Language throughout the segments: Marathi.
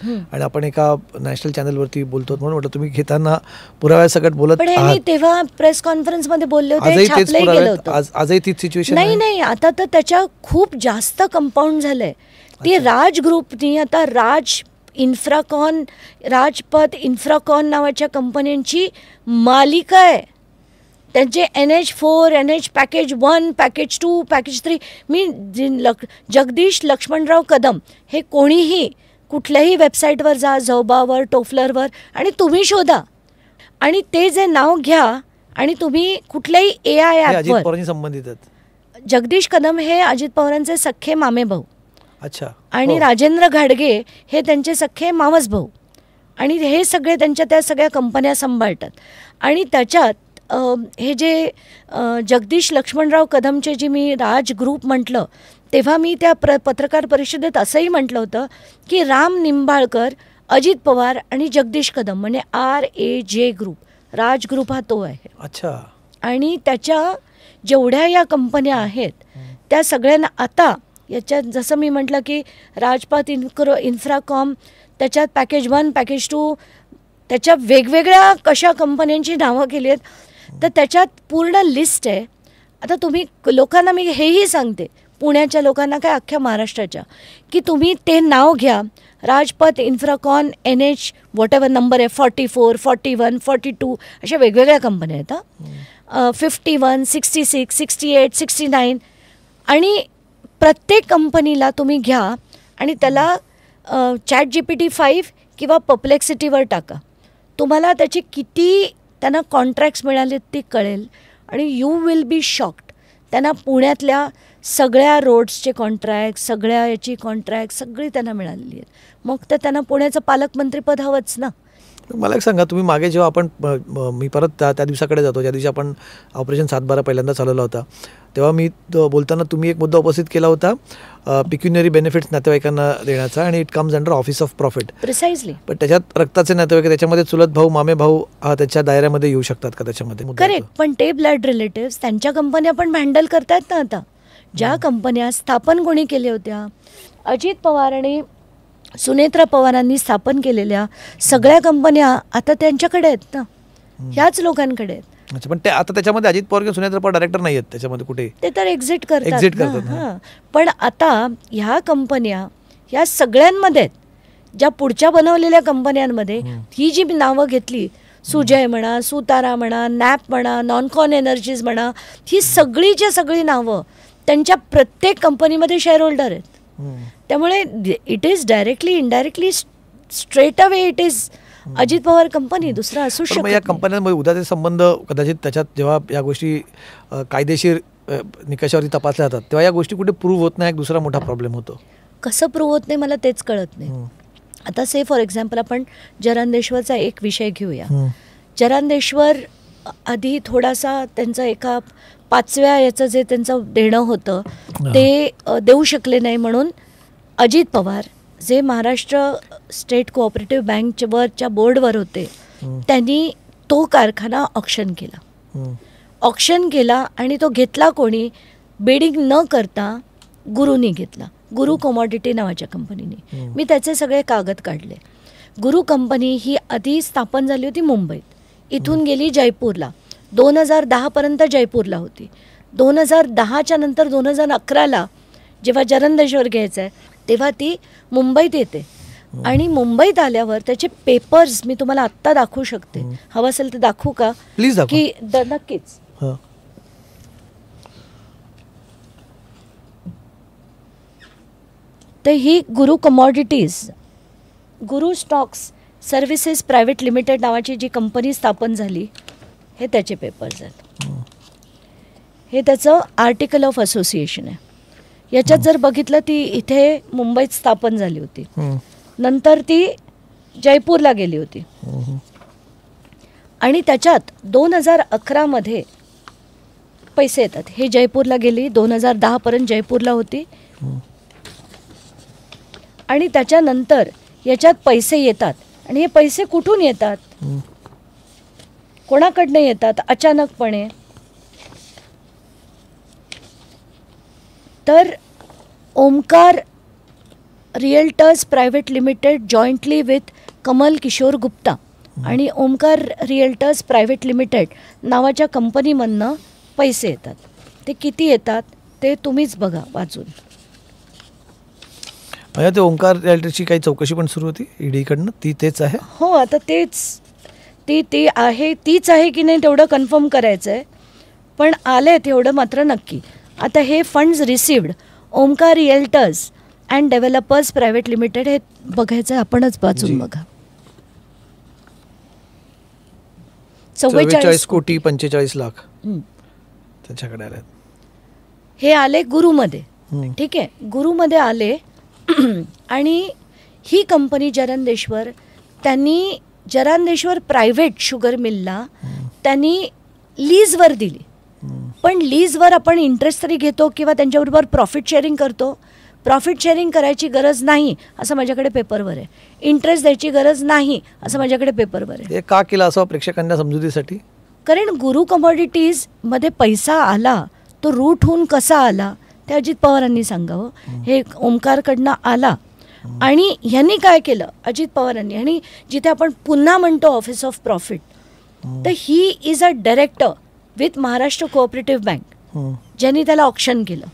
आणि आपण एका नॅशनल चॅनलवरती बोलतो म्हणून म्हटलं तुम्ही घेताना पुराव्यासकट बोलत पण हे मी तेव्हा प्रेस कॉन्फरन्स मध्ये बोलले होते, आजही तेच छापलंही गेलं पुरावे होतं. आजही तीच सिच्युएशन नाही नाही, आता तर त्याच्या खूप जास्त कंपाऊंड झालंय. ती राज ग्रुपनी आता राजपथ इन्फ्राकॉन नावाच्या कंपन्यांची मालिका आहे. त्यांचे NH4, NH package 1, package 2, package 3. मी जगदीश लक्ष्मणराव कदम हे कोणीही कुठल्याही वेबसाईटवर जा, झोबावर, टोफलरवर, आणि तुम्ही शोधा आणि ते जे नाव घ्या आणि तुम्ही कुठल्याही AI ॲपवर संबंधित जगदीश कदम हे अजित पवारांचे सख्खे मामे भाऊ. अच्छा. आणि राजेंद्र घाडगे हे त्यांचे सख्खे मावस भाऊ, आणि हे सगळे त्यांच्या त्या सगळ्या कंपन्या सांभाळतात. आणि त्याच्यात हे जे जगदीश लक्ष्मणराव कदमचे जे मी राज ग्रुप म्हटलं, तेव्हा मी त्या पत्रकार परिषदेत असंही म्हटलं होतं की राम निंबाळकर, अजित पवार आणि जगदीश कदम म्हणजे RAJ ग्रुप, राज ग्रुप हा तो आहे. अच्छा. आणि त्याच्या जेवढ्या या कंपन्या आहेत त्या सगळ्यांना आता याच्यात जसं मी म्हटलं की राजपथ इन्फ्राकॉम, त्याच्यात पॅकेज 1, पॅकेज 2, त्याच्या वेगवेगळ्या कशा कंपन्यांची नावं केली आहेत, तर त्याच्यात पूर्ण लिस्ट आहे. आता तुम्ही लोकांना मी हेही सांगते, पुण्याच्या लोकांना काय अख्ख्या महाराष्ट्राच्या, की तुम्ही ते नाव घ्या, Rajpath Infracon, NH whatever number आहे, 44, 41, 42 अशा वेगवेगळ्या कंपन्या आहेत. 51, 66, 68, 69, आणि प्रत्येक कंपनीला तुम्ही घ्या आणि त्याला ChatGPT 5 किंवा परप्लेक्सिटीवर टाका. तुम्हाला त्याचे किती त्यांना कॉन्ट्रॅक्ट्स मिळाले ते कळेल आणि यू विल बी शॉक्ड. त्यांना पुण्यातल्या सगळ्या रोड्सचे कॉन्ट्रॅक्ट, सगळ्या याची कॉन्ट्रॅक्ट सगळी त्यांना मिळालेली आहेत. मग तर त्यांना पुण्याचं पालकमंत्रीपद हवंच ना. मला एक सांगा, तुम्ही मागे जेव्हा आपण मी परत त्या दिवसाकडे जातो ज्या दिवशी आपण ऑपरेशन 7/12 पहिल्यांदा चालवला होता, तेव्हा मी बोलताना तुम्ही एक मुद्दा उपस्थित केला होता, पिक्युनरी बेनिफिट्स नातेवाईकांना देण्याचा, आणि it comes under office of profit. Precisely. पण त्याच्यात रक्ताचे नातेवाईक, त्याच्यामध्ये चुलत भाऊ, मामे भाऊ त्याच्या दायऱ्यामध्ये येऊ शकतात का त्याच्यामध्ये? करेक्ट. पण ते ब्लड रिलेटिव्स त्यांच्या कंपन्या पण हँडल करतायत ना. आता ज्या कंपन्या स्थापन कोणी केल्या होत्या, अजित पवार आणि सुनेत्रा पवारांनी स्थापन केलेल्या सगळ्या कंपन्या आता त्यांच्याकडे आहेत ना, ह्याच लोकांकडे आहेत. अच्छा. पण ते आता त्याच्यामध्ये अजित पवार किंवा सुनेत्रा पवार डायरेक्टर नाही आहेत त्याच्यामध्ये कुठे, ते तर एक्झिट करतात. पण आता ह्या कंपन्या ह्या सगळ्यांमध्ये ज्या पुढच्या बनवलेल्या कंपन्यांमध्ये ही जी नावं घेतली, सुजय म्हणा, सुतारा म्हणा, नॅप म्हणा, नॉनकॉन एनर्जीज म्हणा, ही सगळीच्या सगळी नावं त्यांच्या प्रत्येक कंपनीमध्ये शेअर होल्डर आहेत. त्यामुळे it is directly indirectly straight away it is Ajit Pawar company, दुसरा असू शकतो. या कंपन्यांमध्ये उद्याचे संबंध कदाचित त्याच्यात जेव्हा या गोष्टी कायदेशीर निकषावरती तपासल्या जातात तेव्हा या गोष्टी कुठे प्रूव्ह होत नाही, एक दुसरा मोठा प्रॉब्लेम होतो. कसं प्रूव्ह होत नाही मला तेच कळत नाही. आता से फॉर एक्झाम्पल आपण जरांदेश्वरचा एक विषय घेऊया. जरांदेश्वर आधी थोडासा त्यांचं एका 5व्या याचं जे त्यांचं देणं होतं ते देऊ शकले नाही, म्हणून अजित पवार जे महाराष्ट्र स्टेट कोऑपरेटिव्ह बँकवरच्या बोर्डवर होते त्यांनी तो कारखाना ऑक्शन केला आणि तो घेतला कोणी, बिडिंग न करता गुरुनी घेतला, गुरु कमॉडिटी नावाच्या कंपनीने. मी त्याचे सगळे कागद काढले. गुरु कंपनी ही आधी स्थापन झाली होती मुंबईत, इथून गेली जयपूरला, 2010 पर्यंत जयपूरला होती. 2010च्या नंतर 2011ला जेव्हा जरांदेश्वर घ्यायचं आहे तेव्हा ती मुंबईत येते. आणि मुंबईत आल्यावर त्याचे पेपर्स मी तुम्हाला आत्ता दाखवू शकते, हवं असेल तर दाखवू का? प्लीज. की नक्कीच. तर ही गुरु कमॉडिटीज, गुरु स्टॉक्स सर्व्हिसेस प्रायव्हेट लिमिटेड नावाची जी कंपनी स्थापन झाली, हे त्याचे पेपर्स आहेत. हे त्याचं आर्टिकल ऑफ असोसिएशन आहे. याच्यात जर बघितलं ती इथे मुंबईत स्थापन झाली होती, नंतर ती जयपूरला गेली होती, आणि त्याच्यात 2011 मध्ये पैसे येतात. हे जयपूरला गेली, 2010 पर्यंत जयपूरला होती, आणि त्याच्यानंतर याच्यात पैसे येतात. आणि हे पैसे कुठून येतात, कोणाकडनं येतात अचानकपणे, तर Omkar realtors private limited jointly with Kamal Kishore Gupta आणि ओमकार रिअल्टर्स प्रायव्हेट लिमिटेड नावाच्या कंपनीमधनं पैसे येतात. ते किती येतात ते तुम्हीच बघा वाचून. ते ओंकार रिअल्टरची काही चौकशी पण सुरू होती ईडीकडनं, तेच आहे? हो, आता ती आहे, तीच आहे की नाही तेवढं कन्फर्म करायचं आहे, पण आले तेवढं मात्र नक्की. आता हे funds received Omkar realtors and developers private limited हे बघायचं आपणच वाचून बघा. 44 कोटी 45 लाख त्यांच्याकडे आले. हे आले गुरुमध्ये. ठीक आहे, गुरुमध्ये आले आणि ही कंपनी जरंदेश्वर, त्यांनी जरंदेश्वर प्रायव्हेट शुगर मिलला त्यांनी लीजवर दिली. पण लीजवर आपण इंटरेस्ट तरी घेतो किंवा त्यांच्याबरोबर प्रॉफिट शेअरिंग करतो. प्रॉफिट शेअरिंग करायची गरज नाही असं माझ्याकडे पेपरवर आहे. इंटरेस्ट द्यायची गरज नाही असं माझ्याकडे पेपरवर आहे. हे का केलं असं प्रेक्षकांना समजुतीसाठी? कारण गुरु कमॉडिटीजमध्ये पैसा आला तो रूट होऊन कसा आला ते अजित पवारांनी सांगावं. हे ओमकारकडनं आला आणि ह्यांनी काय केलं अजित पवारांनी, आणि जिथे आपण पुन्हा म्हणतो ऑफिस ऑफ प्रॉफिट, तर he is a director with Maharashtra cooperative bank ज्यांनी त्याला ऑप्शन केलं.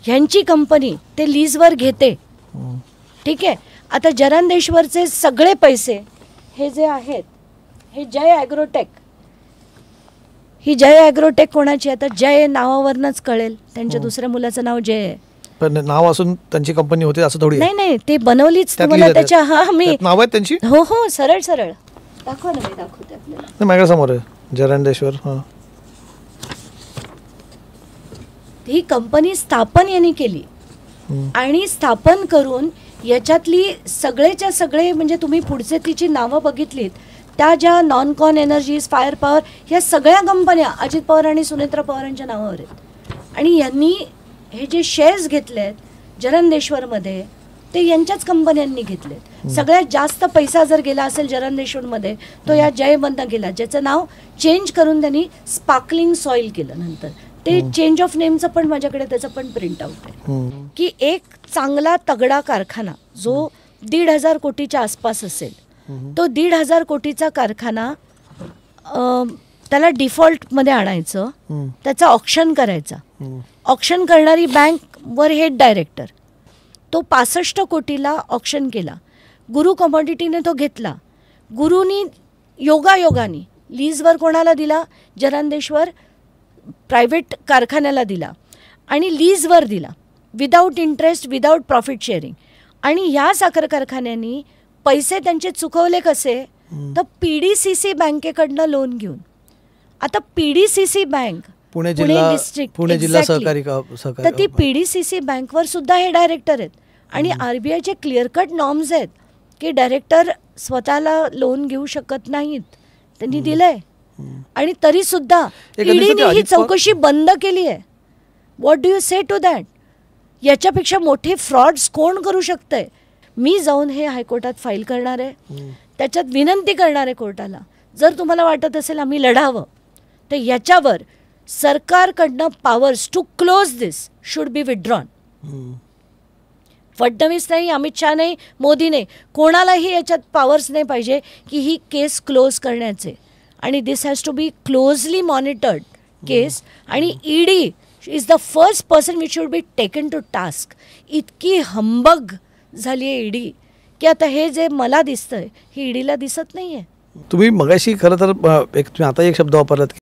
ह्यांची कंपनी ते लीजवर घेते. ठीक आहे, आता जरंदेश्वरचे सगळे पैसे हे जे आहेत हे जय ॲग्रोटेक, ही जय ॲग्रोटेक कोणाची? आता जय नावावरनच कळेल, त्यांच्या दुसऱ्या मुलाचं नाव जय आहे. पण नाव असून त्यांची कंपनी होते असं थोडी? नाही, ते बनवलीच तुम्हाला त्याच्या. हा, मी नाव आहे त्यांची. हो, सरळ दाखवा ना, मी दाखवते आपल्याला. माझ्या समोर आहे जरंदेश्वर. ही कंपनी स्थापन यांनी केली आणि स्थापन करून याच्यातली सगळेच्या सगळे म्हणजे तुम्ही पुढचे तिची नावं बघितलीत त्या ज्या नॉन कॉन एनर्जीज, फायर पॉवर, ह्या सगळ्या कंपन्या अजित पवार आणि सुनेत्रा पवारांच्या नावावर आहेत. आणि यांनी हे जे शेअर्स घेतले आहेत जरंदेश्वरमध्ये ते यांच्याच कंपन्यांनी घेतलेत. सगळ्यात जास्त पैसा जर गेला असेल जरंदेश्वरमध्ये तो या जयमधनं गेला, ज्याचं नाव चेंज करून त्यांनी स्पार्कलिंग सॉईल केलं. नंतर ते चेंज ऑफ नेमचं पण माझ्याकडे त्याचं पण प्रिंट आउट आहे की एक चांगला तगडा कारखाना जो 1,500 कोटीच्या आसपास असेल, तो 1,500 कोटीचा कारखाना त्याला डिफॉल्टमध्ये आणायचं, त्याचा ऑक्शन करायचा. ऑक्शन करणारी बँक वर हेड डायरेक्टर, तो 65 कोटीला ऑक्शन केला. गुरु कमॉडिटीने तो घेतला. गुरुनी योगायोगाने लीजवर कोणाला दिला? जरंदेश्वर प्रायव्हेट कारखान्याला दिला आणि लीजवर दिला, without interest, without profit sharing. आणि ह्या साखर कारखान्यांनी पैसे त्यांचे चुकवले कसे? तर PDCC बँकेकडनं लोन घेऊन. आता PDCC bank Pune district, Pune जिल्हा सहकारी, तर ती PDCC बँकवर सुद्धा हे डायरेक्टर आहेत. आणि RBIचे क्लिअर कट नॉर्म्स आहेत की डायरेक्टर स्वतःला लोन घेऊ शकत नाहीत. त्यांनी दिलंय आणि तरी सुद्धा ईडीने ही चौकशी बंद केली आहे. What do you say to that? याच्यापेक्षा मोठे फ्रॉड्स कोण करू शकतंय? मी जाऊन हे हायकोर्टात फाईल करणार आहे, त्याच्यात विनंती करणार आहे कोर्टाला, जर तुम्हाला वाटत असेल आम्ही लढावं तर याच्यावर सरकारकडनं powers to close this should be withdrawn. Fadnavis नाही, अमित शाह नाही, मोदी नाही, कोणालाही याच्यात पॉवर्स नाही पाहिजे की ही केस क्लोज करण्याचे. आणि this has to be closely monitored case. आणि ED is the first person which should be taken to task. इतकी हंबग झाली आहे ईडी की आता हे जे मला दिसतंय हे ईडीला दिसत नाही आहे. तुम्ही मगाशी खरं तर तुम्ही आता एक शब्द वापरलात